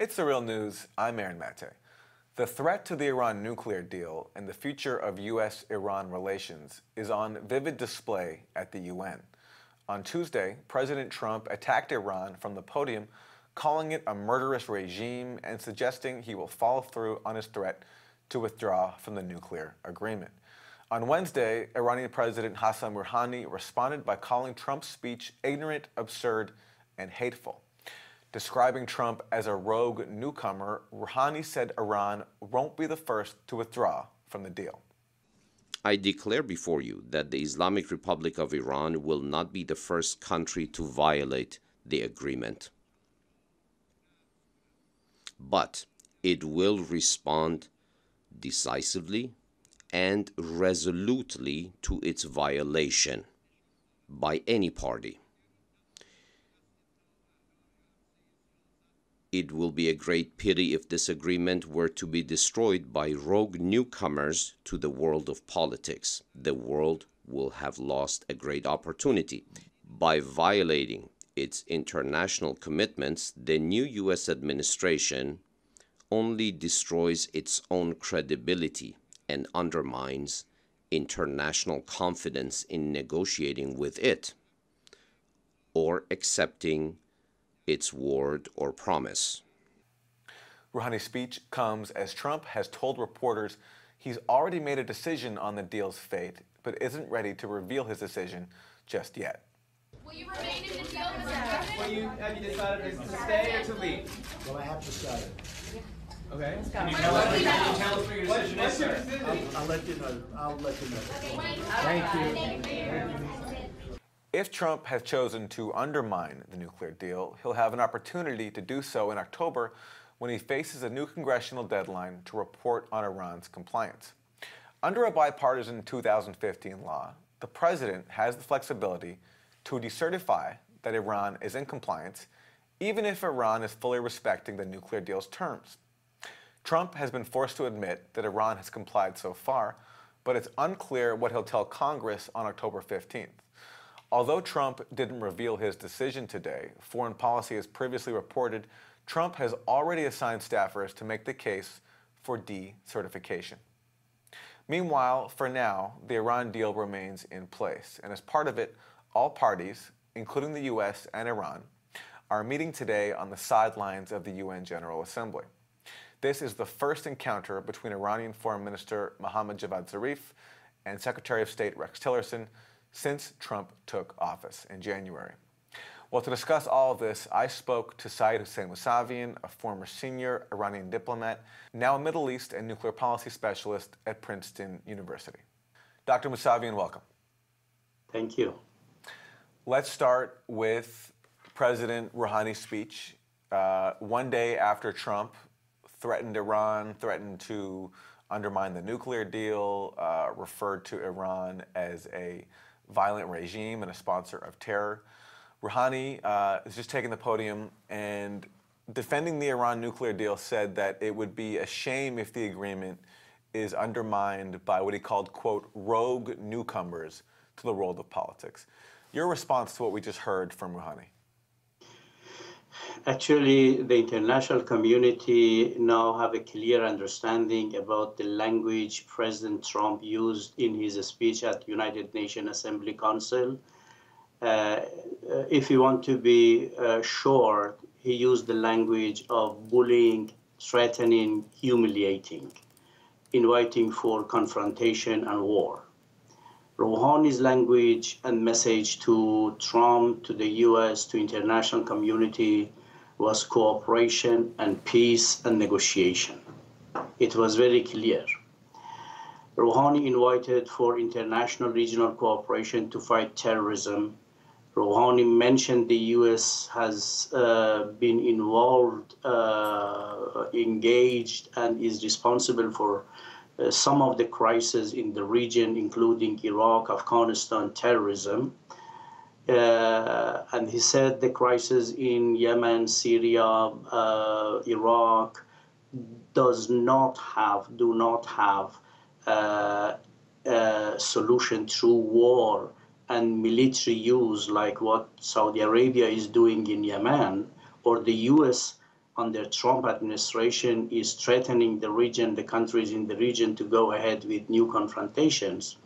It's the real news. I'm Aaron Mate. The threat to the Iran nuclear deal and the future of U.S.-Iran relations is on vivid display at the UN. On Tuesday, President Trump attacked Iran from the podium, calling it a murderous regime and suggesting he will follow through on his threat to withdraw from the nuclear agreement. On Wednesday, Iranian President Hassan Rouhani responded by calling Trump's speech ignorant, absurd, and hateful. Describing Trump as a rogue newcomer, Rouhani said Iran won't be the first to withdraw from the deal. I declare before you that the Islamic Republic of Iran will not be the first country to violate the agreement. But it will respond decisively and resolutely to its violation by any party. It will be a great pity if this agreement were to be destroyed by rogue newcomers to the world of politics. The world will have lost a great opportunity. By violating its international commitments, the new U.S. administration only destroys its own credibility and undermines international confidence in negotiating with it or accepting its word or promise. Rouhani's speech comes as Trump has told reporters he's already made a decision on the deal's fate, but isn't ready to reveal his decision just yet. Will you remain in the deal? Have you decided to stay or to leave? Well, I have decided. Okay. Can you tell us what your decision is, sir? I'll let you know. I'll let you know. Thank you. If Trump has chosen to undermine the nuclear deal, he'll have an opportunity to do so in October when he faces a new congressional deadline to report on Iran's compliance. Under a bipartisan 2015 law, the president has the flexibility to decertify that Iran is in compliance, even if Iran is fully respecting the nuclear deal's terms. Trump has been forced to admit that Iran has complied so far, but it's unclear what he'll tell Congress on October 15th. Although Trump didn't reveal his decision today, Foreign Policy has previously reported Trump has already assigned staffers to make the case for decertification. Meanwhile, for now, the Iran deal remains in place, and as part of it, all parties, including the U.S. and Iran, are meeting today on the sidelines of the UN General Assembly. This is the first encounter between Iranian Foreign Minister Mohammad Javad Zarif and Secretary of State Rex Tillerson since Trump took office in January. Well, to discuss all of this, I spoke to Seyed Hossein Mousavian, a former senior Iranian diplomat, now a Middle East and nuclear policy specialist at Princeton University. Dr. Mousavian, welcome. Thank you. Let's start with President Rouhani's speech. One day after Trump threatened Iran, threatened to undermine the nuclear deal, referred to Iran as a violent regime and a sponsor of terror. Rouhani is just taking the podium and defending the Iran nuclear deal, said that it would be a shame if the agreement is undermined by what he called, quote, rogue newcomers to the world of politics. Your response to what we just heard from Rouhani? Actually, the international community now have a clear understanding about the language President Trump used in his speech at United Nations Assembly Council. If you want to be short, he used the language of bullying, threatening, humiliating, inviting for confrontation and war. Rouhani's language and message to Trump, to the U.S., to international community was cooperation and peace and negotiation. It was very clear. Rouhani invited for international regional cooperation to fight terrorism. Rouhani mentioned the U.S. has been involved, engaged, and is responsible for some of the crises in the region, including Iraq, Afghanistan, terrorism. And he said the crisis in Yemen, Syria, Iraq do not have a solution through war and military use like what Saudi Arabia is doing in Yemen, or the U.S. under Trump administration is threatening the region, the countries in the region to go ahead with new confrontations.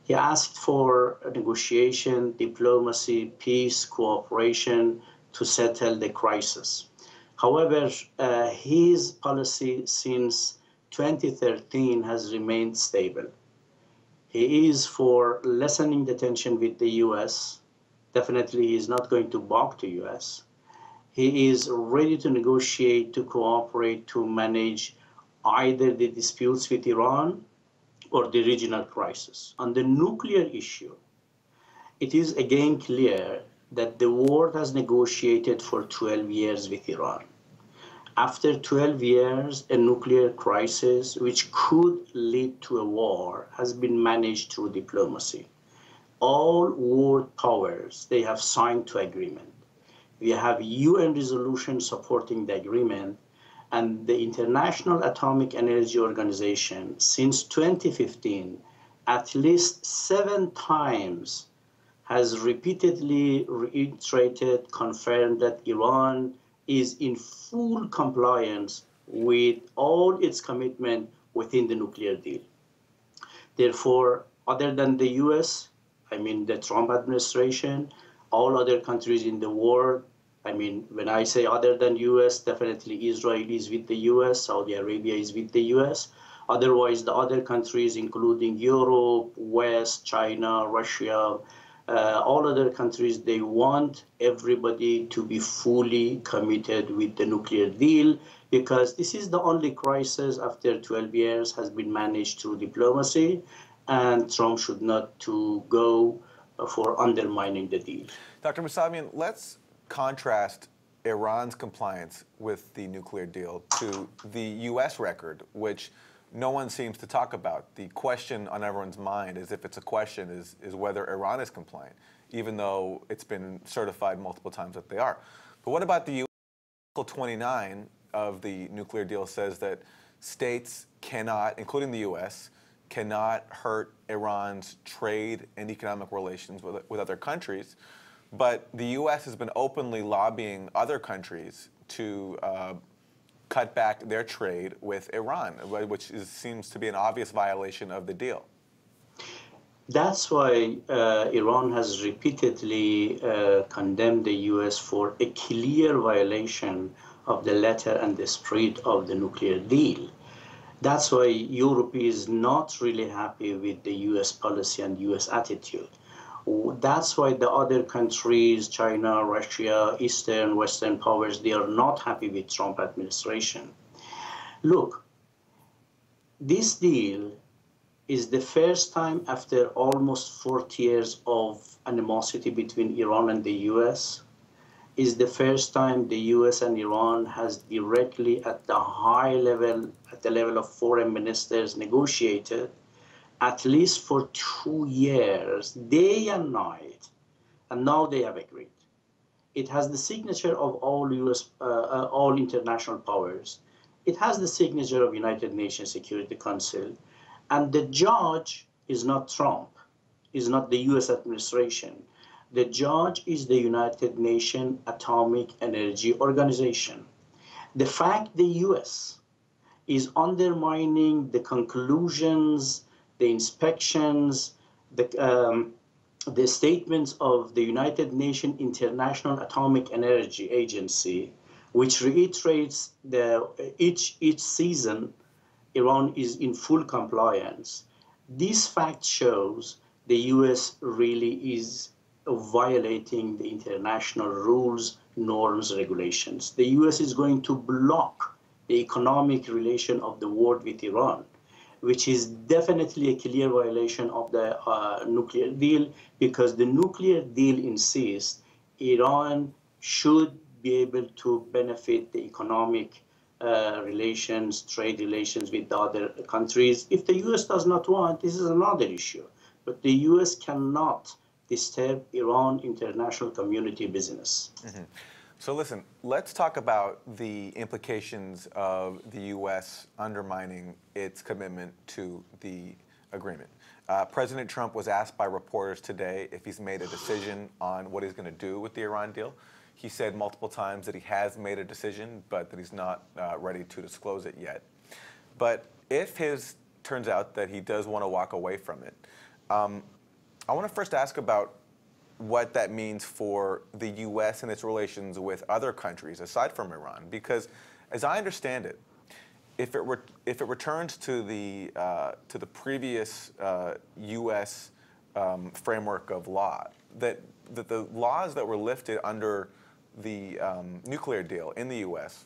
He asked for negotiation, diplomacy, peace, cooperation to settle the crisis. However, his policy since 2013 has remained stable. He is for lessening the tension with the US. Definitely, he is not going to balk to US. He is ready to negotiate, to cooperate, to manage either the disputes with Iran or the regional crisis. On the nuclear issue, it is again clear that the world has negotiated for 12 years with Iran. After 12 years, a nuclear crisis, which could lead to a war, has been managed through diplomacy. All world powers, they have signed to agreement. We have UN resolution supporting the agreement, and the International Atomic Energy Organization, since 2015, at least 7 times has repeatedly reiterated, confirmed that Iran is in full compliance with all its commitment within the nuclear deal. Therefore, other than the US, I mean the Trump administration, all other countries in the world, I mean, when I say other than US, definitely Israel is with the US, Saudi Arabia is with the US. Otherwise, the other countries, including Europe, West, China, Russia, all other countries, they want everybody to be fully committed with the nuclear deal, because this is the only crisis after 12 years has been managed through diplomacy, and Trump should not to go for undermining the deal. Dr. Mousavian, let's contrast Iran's compliance with the nuclear deal to the U.S. record, which no one seems to talk about. The question on everyone's mind, is if it's a question, is whether Iran is compliant, even though it's been certified multiple times that they are. But what about the U.S.? Article 29 of the nuclear deal says that states cannot, including the U.S., cannot hurt Iran's trade and economic relations with other countries. But the U.S. has been openly lobbying other countries to cut back their trade with Iran, which seems to be an obvious violation of the deal. That's why Iran has repeatedly condemned the U.S. for a clear violation of the letter and the spirit of the nuclear deal. That's why Europe is not really happy with the U.S. policy and U.S. attitude. That's why the other countries, China, Russia, Eastern, Western powers, they are not happy with Trump administration. Look, this deal is the first time after almost 40 years of animosity between Iran and the US, is the first time the US and Iran has directly at the high level, at the level of foreign ministers, negotiated at least for 2 years, day and night, and now they have agreed. It has the signature of all all international powers. It has the signature of United Nations Security Council, and the judge is not Trump, is not the US administration. The judge is the United Nations Atomic Energy Organization. The fact the US is undermining the conclusions, the inspections, the statements of the United Nations International Atomic Energy Agency, which reiterates each season Iran is in full compliance. This fact shows the US really is violating the international rules, norms, regulations. The US is going to block the economic relation of the world with Iran, which is definitely a clear violation of the nuclear deal, because the nuclear deal insists Iran should be able to benefit the economic relations, trade relations with the other countries. If the US does not want, this is another issue. But the US cannot disturb Iran international community business. Mm-hmm. So listen, let's talk about the implications of the U.S. undermining its commitment to the agreement. President Trump was asked by reporters today if he's made a decision on what he's going to do with the Iran deal. He said multiple times that he has made a decision, but that he's not ready to disclose it yet. But if his turns out that he does want to walk away from it, I want to first ask about what that means for the U.S. and its relations with other countries aside from Iran, because as I understand it, if it returns to the previous U.S. Framework of law, that the laws that were lifted under the nuclear deal in the U.S.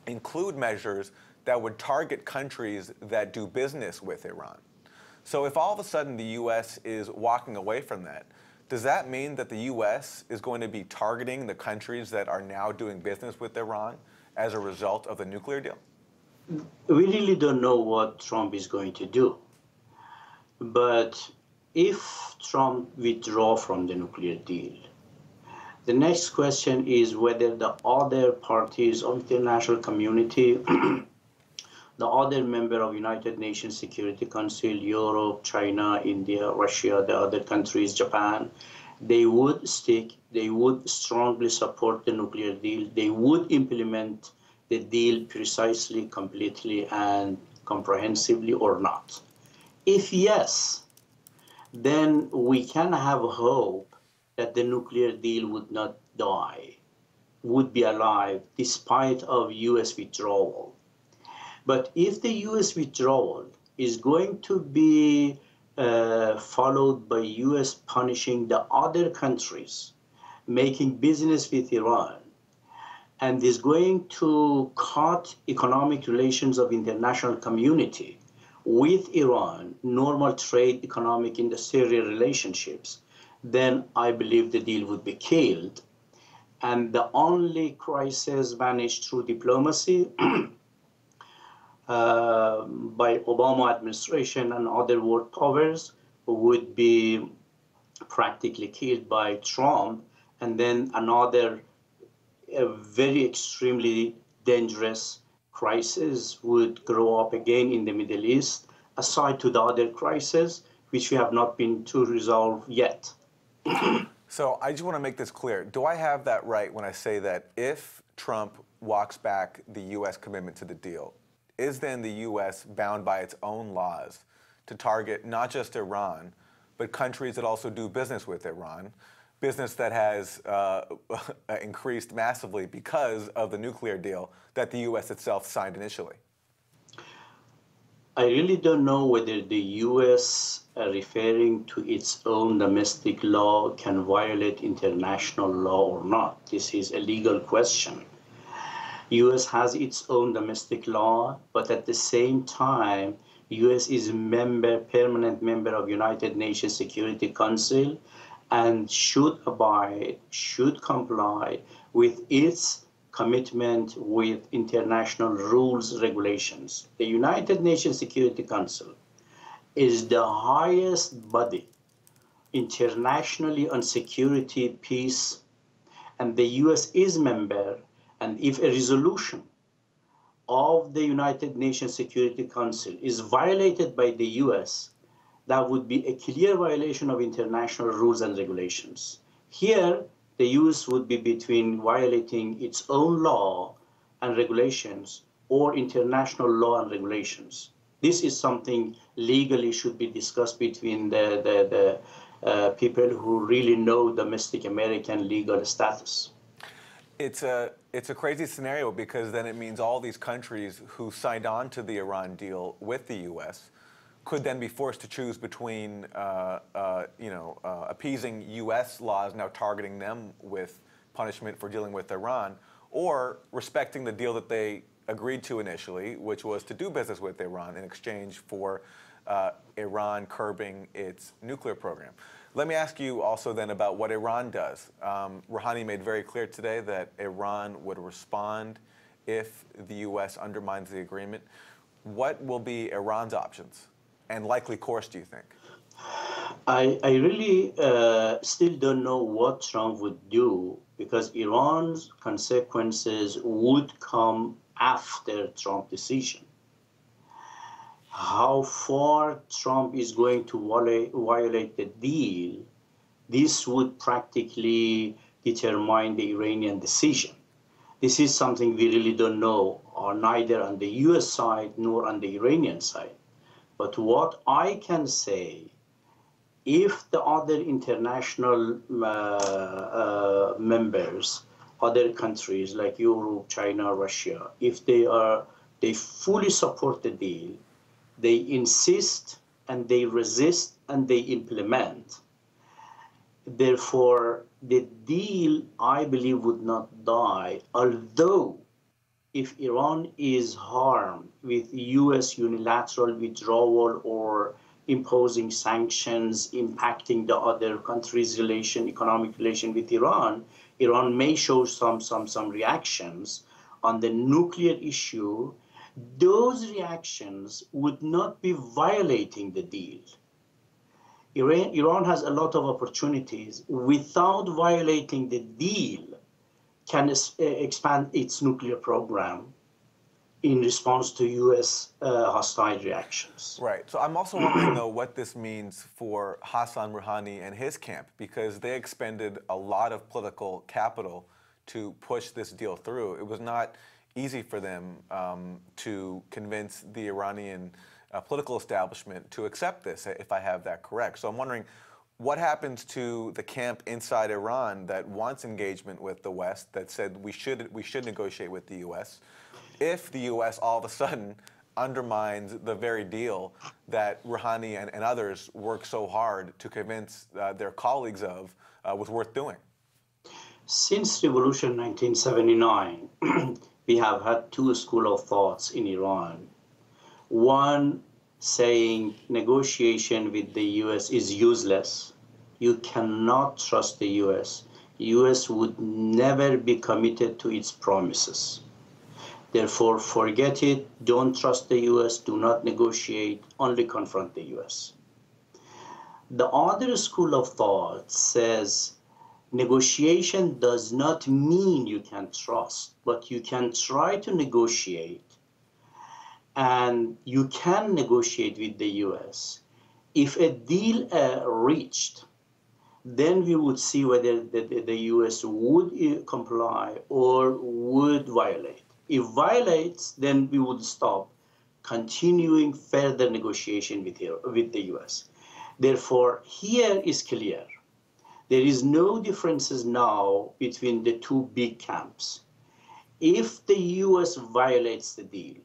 include measures that would target countries that do business with Iran. So if all of a sudden the U.S. is walking away from that, does that mean that the U.S. is going to be targeting the countries that are now doing business with Iran as a result of the nuclear deal? We really don't know what Trump is going to do. But if Trump withdraws from the nuclear deal, the next question is whether the other parties of the international community, the other member of United Nations Security Council, Europe, China, India, Russia, the other countries, Japan, they would strongly support the nuclear deal. They would implement the deal precisely, completely, and comprehensively or not. If yes, then we can have hope that the nuclear deal would not die, would be alive despite of U.S. withdrawal. But if the U.S. withdrawal is going to be followed by U.S. punishing the other countries making business with Iran, and is going to cut economic relations of international community with Iran, normal trade, economic, industrial relationships, then I believe the deal would be killed. And the only crisis managed through diplomacy by Obama administration and other world powers would be practically killed by Trump, and then another very extremely dangerous crisis would grow up again in the Middle East, aside to the other crises, which we have not been to resolve yet. So I just want to make this clear. Do I have that right when I say that if Trump walks back the U.S. commitment to the deal, is then the U.S. bound by its own laws to target not just Iran, but countries that also do business with Iran, business that has increased massively because of the nuclear deal that the U.S. itself signed initially? I really don't know whether the U.S. Referring to its own domestic law can violate international law or not. This is a legal question. U.S. has its own domestic law, but at the same time, U.S. is a permanent member of United Nations Security Council and should abide, should comply with its commitment with international rules, regulations. The United Nations Security Council is the highest body internationally on security, peace, and the U.S. is member. And if a resolution of the United Nations Security Council is violated by the U.S., that would be a clear violation of international rules and regulations. Here, the U.S. would be between violating its own law and regulations or international law and regulations. This is something legally should be discussed between the people who really know domestic American legal status. It's a crazy scenario because then it means all these countries who signed on to the Iran deal with the U.S. could then be forced to choose between, appeasing U.S. laws now targeting them with punishment for dealing with Iran, or respecting the deal that they agreed to initially, which was to do business with Iran in exchange for Iran curbing its nuclear program. Let me ask you also then about what Iran does. Rouhani made very clear today that Iran would respond if the U.S. undermines the agreement. What will be Iran's options and likely course, do you think? I really still don't know what Trump would do, because Iran's consequences would come after Trump's decision. How far Trump is going to violate the deal, this would practically determine the Iranian decision. This is something we really don't know, or neither on the US side nor on the Iranian side. But what I can say, if the other international members, other countries like Europe, China, Russia, if they fully support the deal, they insist and they resist and they implement. Therefore, the deal, I believe, would not die, although if Iran is harmed with US unilateral withdrawal or imposing sanctions impacting the other countries' economic relation with Iran, Iran may show some reactions on the nuclear issue. Those reactions would not be violating the deal. Iran has a lot of opportunities without violating the deal, can expand its nuclear program in response to U.S. Hostile reactions. Right. So I'm also wondering, though, what this means for Hassan Rouhani and his camp, because they expended a lot of political capital to push this deal through. It was not easy for them to convince the Iranian political establishment to accept this, if I have that correct. So I'm wondering, what happens to the camp inside Iran that wants engagement with the West, that said we should negotiate with the U.S., if the U.S. all of a sudden undermines the very deal that Rouhani and others worked so hard to convince their colleagues of was worth doing? Since Revolution 1979, we have had two schools of thoughts in Iran. One saying negotiation with the U.S. is useless. You cannot trust the U.S. U.S. would never be committed to its promises. Therefore, forget it, don't trust the U.S., do not negotiate, only confront the U.S. The other school of thought says negotiation does not mean you can trust, but you can try to negotiate, and you can negotiate with the U.S. If a deal reached, then we would see whether the U.S. would comply or would violate. If violates, then we would stop continuing further negotiation with the U.S. Therefore, here is clear. There is no differences now between the two big camps. If the U.S. violates the deal,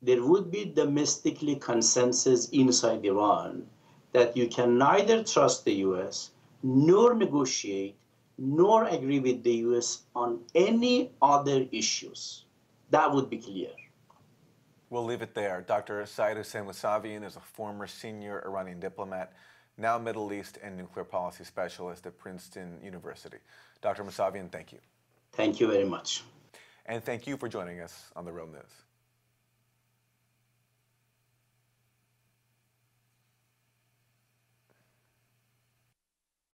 there would be domestically consensus inside Iran that you can neither trust the U.S. nor negotiate nor agree with the U.S. on any other issues. That would be clear. We'll leave it there. Dr. Seyed Hossein Mousavian is a former senior Iranian diplomat, now Middle East and nuclear policy specialist at Princeton University. Dr. Mousavian, thank you. Thank you very much. And thank you for joining us on The Real News.